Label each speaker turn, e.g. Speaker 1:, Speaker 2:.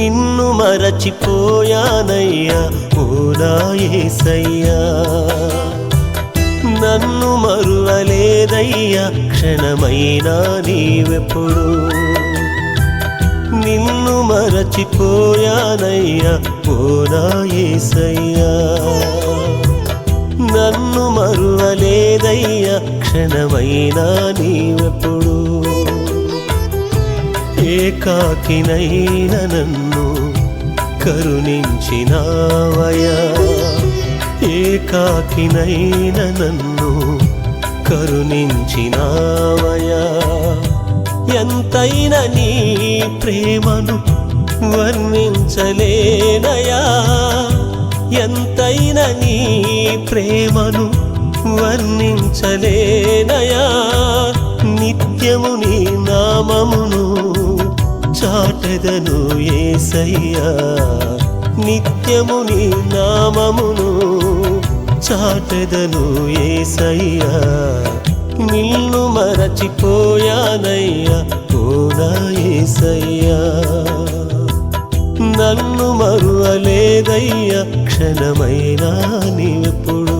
Speaker 1: నిన్ను మరచిపోయానయ్యా ఓ నా యేసయ్యా నన్ను మరువలేదయ్యా క్షణమైనా నీవెప్పుడు నిన్ను మరచిపోయానయ్యా ఓ నా యేసయ్యా నన్ను మరువలేదయ్యా క్షణమైనా నీవెప్పుడు ఏకాకినైన నన్ను కరుణించినావయ్యా ఏకాకినైన నన్ను కరుణించినావయ్యా ఎంతైనా నీ ప్రేమను వర్ణించలేనయా ఎంతైనా నీ ప్రేమను వర్ణించలేనయా నిత్యము నీ నామమును చాటెదను యేసయ్యా నిత్యము నీ నామమును చాటెదను యేసయ్యా నిన్ను మరచిపోయానయ్యా ఓ నా యేసయ్యా నన్ను మరువలేదయ్యా క్షణమైనా నీవెప్పుడు